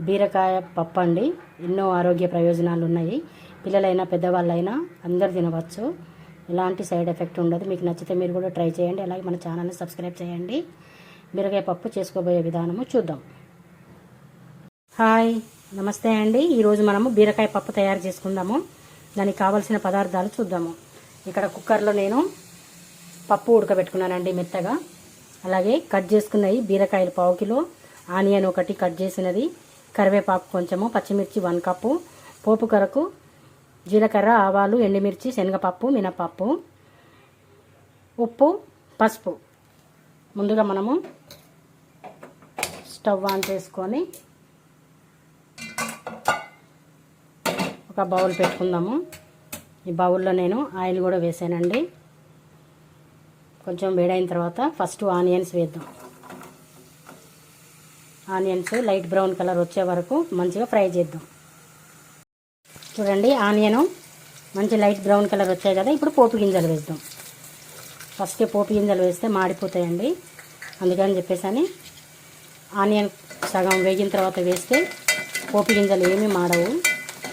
బీరకాయ పప్పు అండి. ఎన్నో ఆరోగ్య ప్రయోజనాలు ఉన్నాయి. పిల్లలైనా పెద్దవాళ్ళైనా అందరు తినవచ్చు. ఎలాంటి సైడ్ ఎఫెక్ట్ ఉండదు. మీకు నచ్చితే మీరు కూడా ట్రై చేయండి. అలాగే మన ఛానల్ని సబ్స్క్రైబ్ చేయండి. బీరకాయ పప్పు చేసుకోబోయే విధానము చూద్దాం. హాయ్, నమస్తే అండి. ఈరోజు మనము బీరకాయ పప్పు తయారు చేసుకుందాము. దానికి కావలసిన పదార్థాలు చూద్దాము. ఇక్కడ కుక్కర్లో నేను పప్పు ఉడకబెట్టుకున్నానండి మెత్తగా. అలాగే కట్ చేసుకున్నవి బీరకాయలు 1/2 కిలో, ఆనియన్ 1 కట్ చేసినది, కరివేపాకు కొంచెము, పచ్చిమిర్చి 1 కప్పు, పోపు కొరకు జీలకర్ర, ఆవాలు, ఎండుమిర్చి, శనగపప్పు, మినపప్పు, ఉప్పు, పసుపు. ముందుగా మనము స్టవ్ ఆన్ చేసుకొని ఒక బౌల్ పెట్టుకుందాము. ఈ బౌల్లో నేను ఆయిల్ కూడా వేసానండి. కొంచెం వేడైన తర్వాత ఫస్ట్ ఆనియన్స్ వేద్దాం. ఆనియన్స్ లైట్ బ్రౌన్ కలర్ వచ్చే వరకు మంచిగా ఫ్రై చేద్దాం. చూడండి, ఆనియన్ మంచి లైట్ బ్రౌన్ కలర్ వచ్చాయి కదా. ఇప్పుడు పోపు గింజలు వేద్దాం. ఫస్ట్ పోపు గింజలు వేస్తే మాడిపోతాయండి. అందుకని చెప్పేసి ఆనియన్ సగం వేగిన తర్వాత వేస్తే పోపు గింజలు ఏమీ మాడవు.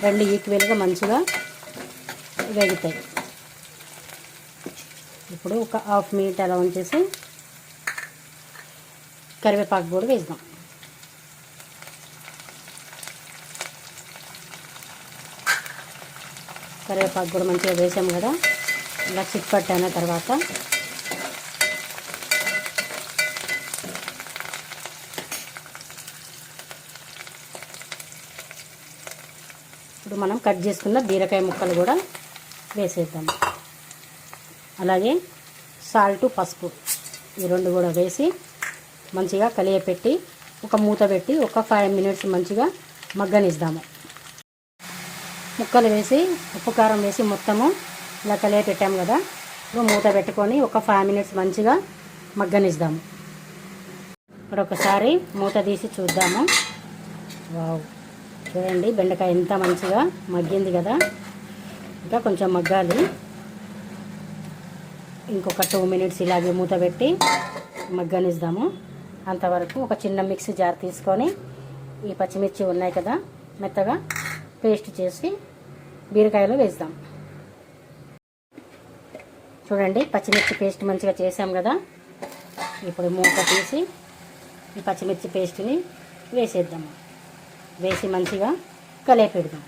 2 ఈక్వల్గా మంచిగా వేగుతాయి. ఇప్పుడు ఒక హాఫ్ మినిట్ అలా ఉంచేసి కరివేపాకు కూడా వేద్దాం. కరివేపాకు కూడా మంచిగా వేసాము కదా. ఇలా చిట్పట్టైన తర్వాత ఇప్పుడు మనం కట్ చేసుకున్న బీరకాయ ముక్కలు కూడా వేసేద్దాం. అలాగే సాల్ట్, పసుపు ఈ 2 కూడా వేసి మంచిగా కలియపెట్టి ఒక మూత పెట్టి ఒక 5 మినిట్స్ మంచిగా మగ్గనిద్దాము. ముక్కలు వేసి ఉప్పు కారం వేసి మొత్తము ఇలా కలియపెట్టాము కదా. ఇప్పుడు మూత పెట్టుకొని ఒక 5 మినిట్స్ మంచిగా మగ్గనిద్దాము. ఇప్పుడు ఒకసారి మూత తీసి చూద్దాము. వావ్, చూడండి బెండకాయ ఎంత మంచిగా మగ్గింది కదా. ఇంకా కొంచెం మగ్గాలి. ఇంకొక 2 మినిట్స్ ఇలాగే మూత పెట్టి మగ్గనిద్దాము. అంతవరకు ఒక చిన్న మిక్సీ జార్ తీసుకొని ఈ పచ్చిమిర్చి ఉన్నాయి కదా మెత్తగా పేస్ట్ చేసి బీరకాయలో వేద్దాం. చూడండి, పచ్చిమిర్చి పేస్ట్ మంచిగా చేసాం కదా. ఇప్పుడు మూత తీసి ఈ పచ్చిమిర్చి పేస్ట్ని వేసేద్దాము. వేసి మంచిగా కలియపెడదాం.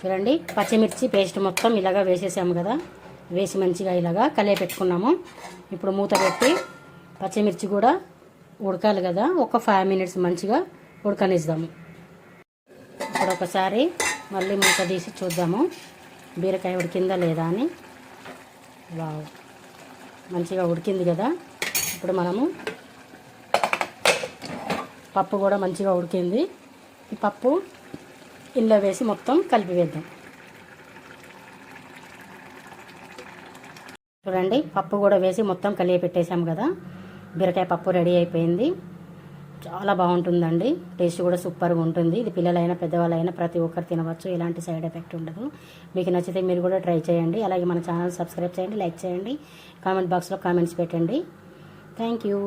చూడండి, పచ్చిమిర్చి పేస్ట్ మొత్తం ఇలాగా వేసేసాము కదా. వేసి మంచిగా ఇలాగా కలియపెట్టుకున్నాము. ఇప్పుడు మూత పెట్టి పచ్చిమిర్చి కూడా ఉడకాలి కదా. ఒక 5 మినిట్స్ మంచిగా ఉడకనిద్దాము. ఇప్పుడు ఒకసారి మళ్ళీ మూత తీసి చూద్దాము బీరకాయ ఉడికిందా లేదా అని. వావ్, మంచిగా ఉడికింది కదా. ఇప్పుడు మనము పప్పు కూడా మంచిగా ఉడికింది. ఈ పప్పు ఇందులో వేసి మొత్తం కలిపి వేద్దాం. చూడండి, పప్పు కూడా వేసి మొత్తం కలిపి పెట్టేసాము కదా. బీరకాయ పప్పు రెడీ అయిపోయింది. చాలా బాగుంటుందండి. టేస్ట్ కూడా సూపర్గా ఉంటుంది. ఇది పిల్లలైనా పెద్దవాళ్ళైనా ప్రతి ఒక్కరు తినవచ్చు. ఎలాంటి సైడ్ ఎఫెక్ట్ ఉండదు. మీకు నచ్చితే మీరు కూడా ట్రై చేయండి. అలాగే మన ఛానల్ సబ్స్క్రైబ్ చేయండి, లైక్ చేయండి, కామెంట్ బాక్స్లో కామెంట్స్ పెట్టండి. Thank you.